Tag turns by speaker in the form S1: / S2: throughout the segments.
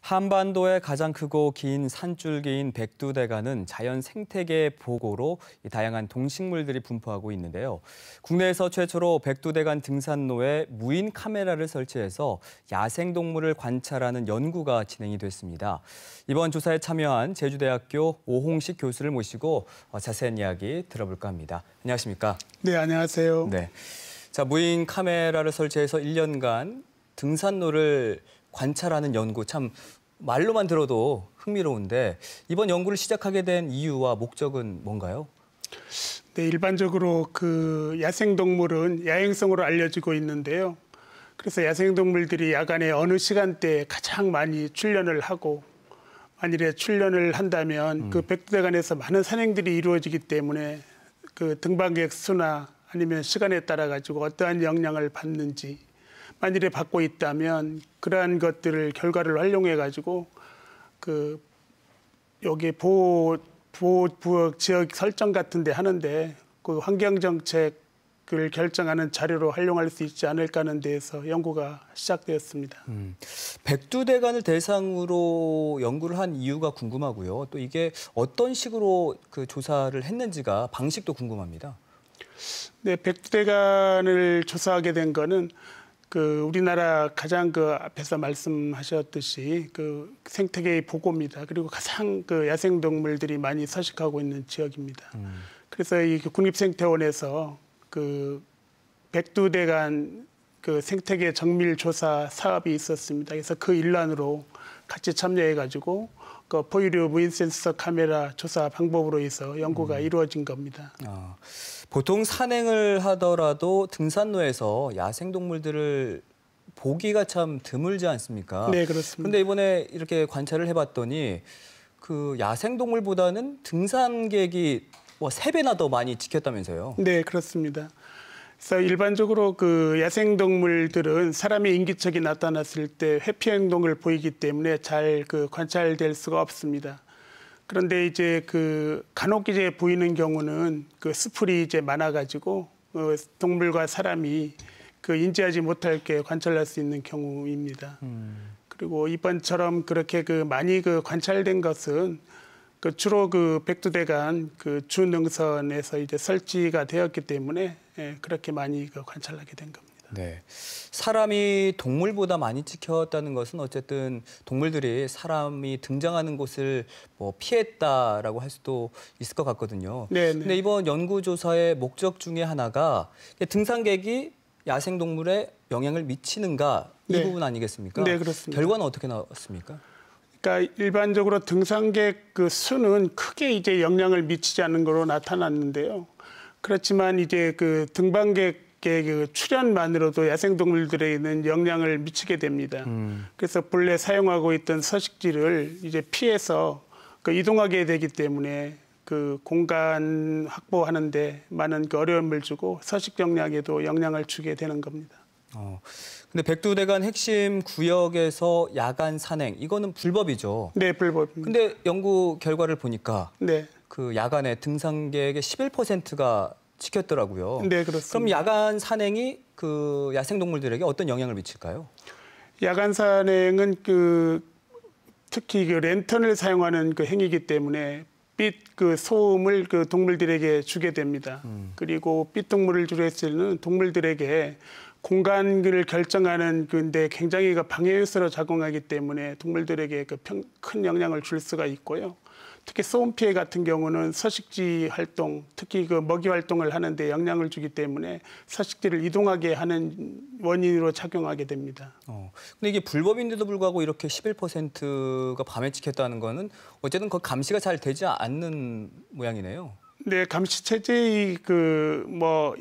S1: 한반도의 가장 크고 긴 산줄기인 백두대간은 자연 생태계 보고로 다양한 동식물들이 분포하고 있는데요. 국내에서 최초로 백두대간 등산로에 무인 카메라를 설치해서 야생동물을 관찰하는 연구가 진행이 됐습니다. 이번 조사에 참여한 제주대학교 오홍식 교수를 모시고 자세한 이야기 들어볼까 합니다. 안녕하십니까?
S2: 네, 안녕하세요.
S1: 네. 자, 무인 카메라를 설치해서 1년간 등산로를 관찰하는 연구, 참 말로만 들어도 흥미로운데 이번 연구를 시작하게 된 이유와 목적은 뭔가요?
S2: 네, 일반적으로 야생동물은 야행성으로 알려지고 있는데요. 그래서 야생동물들이 야간에 어느 시간대에 가장 많이 출현을 하고 만일에 출현을 한다면 그 백두대간에서 많은 산행들이 이루어지기 때문에 그 등반객 수나 아니면 시간에 따라 가지고 어떠한 영향을 받는지 만일에 받고 있다면 그러한 것들을 결과를 활용해 가지고 여기 보호 지역 설정 같은 데 하는데 그 환경 정책을 결정하는 자료로 활용할 수 있지 않을까 하는 데에서 연구가 시작되었습니다.
S1: 백두대간을 대상으로 연구를 한 이유가 궁금하고요. 또 이게 어떤 식으로 그 조사를 했는지가 방식도 궁금합니다.
S2: 네, 백두대간을 조사하게 된 거는 우리나라 가장 앞에서 말씀하셨듯이 생태계의 보고입니다. 그리고 가장 야생동물들이 많이 서식하고 있는 지역입니다. 그래서 이 국립생태원에서 백두대간 생태계 정밀 조사 사업이 있었습니다. 그래서 그 일환으로 같이 참여해가지고 포유류 무인 센서 카메라 조사 방법으로 해서 연구가 이루어진 겁니다.
S1: 보통 산행을 하더라도 등산로에서 야생동물들을 보기가 참 드물지 않습니까?
S2: 네, 그렇습니다.
S1: 그런데 이번에 이렇게 관찰을 해봤더니 야생동물보다는 등산객이 3배나 더 많이 지켰다면서요?
S2: 네, 그렇습니다. 그래서 일반적으로 야생동물들은 사람의 인기척이 나타났을 때 회피 행동을 보이기 때문에 잘 관찰될 수가 없습니다. 그런데 이제 간혹 이제 보이는 경우는 수풀이 이제 많아가지고 동물과 사람이 인지하지 못할 게 관찰할 수 있는 경우입니다. 그리고 이번처럼 그렇게 많이 관찰된 것은 주로 백두대간 주능선에서 이제 설치가 되었기 때문에 그렇게 많이 관찰하게 된 겁니다.
S1: 네, 사람이 동물보다 많이 찍혔다는 것은 어쨌든 동물들이 사람이 등장하는 곳을 피했다라고 할 수도 있을 것 같거든요.
S2: 네.
S1: 근데 이번 연구조사의 목적 중에 하나가 등산객이 야생동물에 영향을 미치는가 이 부분 아니겠습니까?
S2: 네, 그렇습니다.
S1: 결과는 어떻게 나왔습니까?
S2: 그러니까 일반적으로 등산객 수는 크게 이제 영향을 미치지 않는 것으로 나타났는데요. 그렇지만 이제 등반객 출현만으로도 야생동물들에게는 영향을 미치게 됩니다. 그래서 본래 사용하고 있던 서식지를 이제 피해서 이동하게 되기 때문에 공간 확보하는데 많은 어려움을 주고 서식 역량에도 영향을 주게 되는 겁니다.
S1: 근데 백두대간 핵심 구역에서 야간 산행 이거는 불법이죠?
S2: 네, 불법입니다.
S1: 근데 연구 결과를 보니까
S2: 네.
S1: 야간에 등산객의 11%가 지켰더라고요.
S2: 네, 그렇습니다.
S1: 그럼 야간 산행이 야생동물들에게 어떤 영향을 미칠까요?
S2: 야간 산행은 특히 랜턴을 사용하는 행위이기 때문에 빛 소음을 동물들에게 주게 됩니다. 그리고 빛 동물을 주로 했을 때는 동물들에게 공간을 결정하는 데 굉장히 방해 요소로 작용하기 때문에 동물들에게 큰 영향을 줄 수가 있고요. 특히 소음 피해 같은 경우는 서식지 활동, 특히 먹이 활동을 하는데 영향을 주기 때문에 서식지를 이동하게 하는 원인으로 작용하게 됩니다.
S1: 근데 이게 불법인데도 불구하고 이렇게 11%가 밤에 찍혔다는 거는 어쨌든 감시가 잘 되지 않는 모양이네요.
S2: 네, 감시 체제의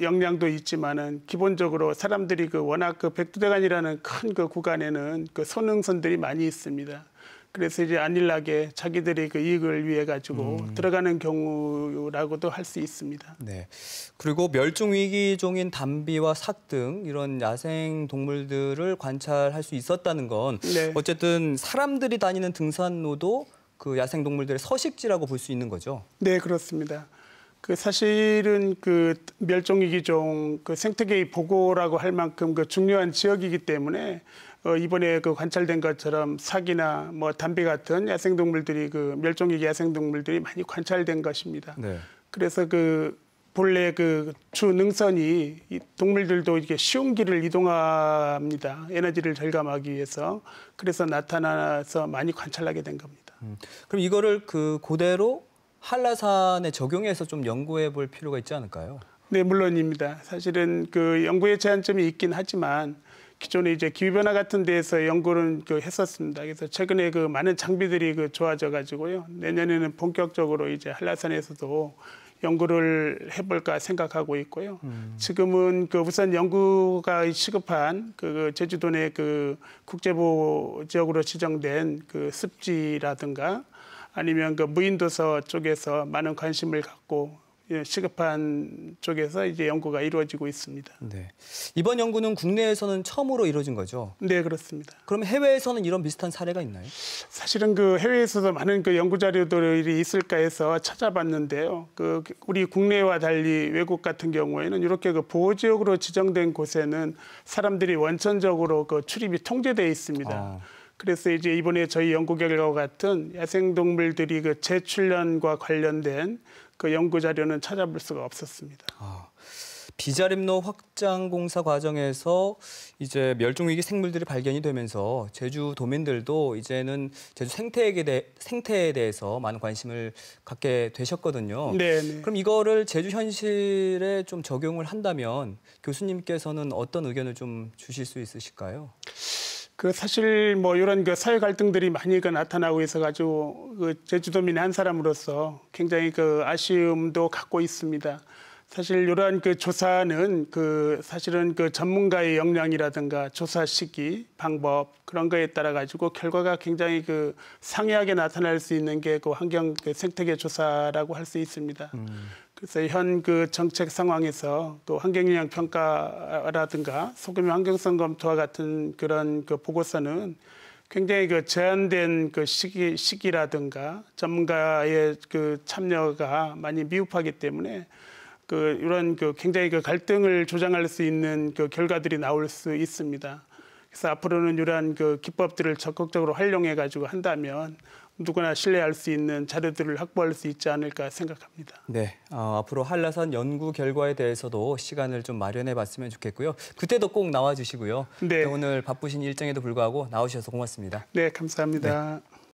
S2: 역량도 있지만은 기본적으로 사람들이 워낙 백두대간이라는 큰 구간에는 소능선들이 많이 있습니다. 그래서 이제 안일하게 자기들의 이익을 위해 가지고 들어가는 경우라고도 할 수 있습니다.
S1: 네. 그리고 멸종 위기종인 담비와 삭 등 이런 야생 동물들을 관찰할 수 있었다는 건 어쨌든 사람들이 다니는 등산로도 야생 동물들의 서식지라고 볼 수 있는 거죠.
S2: 네, 그렇습니다. 사실은 멸종 위기종 생태계의 보고라고 할 만큼 중요한 지역이기 때문에 이번에 그 관찰된 것처럼 사기나 뭐 담배 같은 야생동물들이 그 멸종위기 야생동물들이 많이 관찰된 것입니다.
S1: 네.
S2: 그래서 그 본래 그 주 능선이 이 동물들도 이렇게 쉬운 길을 이동합니다. 에너지를 절감하기 위해서. 그래서 나타나서 많이 관찰하게 된 겁니다.
S1: 그럼 이거를 그 그대로 한라산에 적용해서 좀 연구해 볼 필요가 있지 않을까요?
S2: 네, 물론입니다. 사실은 그 연구의 제한점이 있긴 하지만 기존에 이제 기후변화 같은 데에서 연구를 그 했었습니다. 그래서 최근에 그 많은 장비들이 그 좋아져 가지고요. 내년에는 본격적으로 이제 한라산에서도 연구를 해볼까 생각하고 있고요. 지금은 그 우선 연구가 시급한 그 제주도 내 그 국제보호 지역으로 지정된 그 습지라든가 아니면 그 무인도서 쪽에서 많은 관심을 갖고 시급한 쪽에서 이제 연구가 이루어지고 있습니다.
S1: 네. 이번 연구는 국내에서는 처음으로 이루어진 거죠?
S2: 네, 그렇습니다.
S1: 그럼 해외에서는 이런 비슷한 사례가 있나요?
S2: 사실은 그 해외에서도 많은 그 연구 자료들이 있을까 해서 찾아봤는데요. 그 우리 국내와 달리 외국 같은 경우에는 이렇게 그 보호 지역으로 지정된 곳에는 사람들이 원천적으로 그 출입이 통제돼 있습니다. 그래서 이제 이번에 저희 연구 결과와 같은 야생동물들이 그 재출현과 관련된 그 연구 자료는 찾아볼 수가 없었습니다.
S1: 비자림로 확장 공사 과정에서 이제 멸종위기 생물들이 발견이 되면서 제주 도민들도 이제는 제주 생태에 대해서 많은 관심을 갖게 되셨거든요.
S2: 네.
S1: 그럼 이거를 제주 현실에 좀 적용을 한다면 교수님께서는 어떤 의견을 좀 주실 수 있으실까요?
S2: 그 사실 뭐 이런 그 사회 갈등들이 많이 그 나타나고 있어가지고 그 제주도민 한 사람으로서 굉장히 그 아쉬움도 갖고 있습니다. 사실 이러한 그 조사는 그 사실은 그 전문가의 역량이라든가 조사 시기, 방법 그런 거에 따라 가지고 결과가 굉장히 그 상이하게 나타날 수 있는 게 그 환경 그 생태계 조사라고 할 수 있습니다. 그래서 현 그 정책 상황에서 그 환경영향 평가라든가 소규모 환경성 검토와 같은 그런 그 보고서는 굉장히 그 제한된 그 시기라든가 전문가의 그 참여가 많이 미흡하기 때문에 그 이런 그 굉장히 그 갈등을 조장할 수 있는 그 결과들이 나올 수 있습니다. 그래서 앞으로는 이러한 그 기법들을 적극적으로 활용해 가지고 한다면 누구나 신뢰할 수 있는 자료들을 확보할 수 있지 않을까 생각합니다.
S1: 네, 앞으로 한라산 연구 결과에 대해서도 시간을 좀 마련해 봤으면 좋겠고요. 그때도 꼭 나와 주시고요.
S2: 네.
S1: 오늘 바쁘신 일정에도 불구하고 나오셔서 고맙습니다.
S2: 네, 감사합니다.
S1: 네.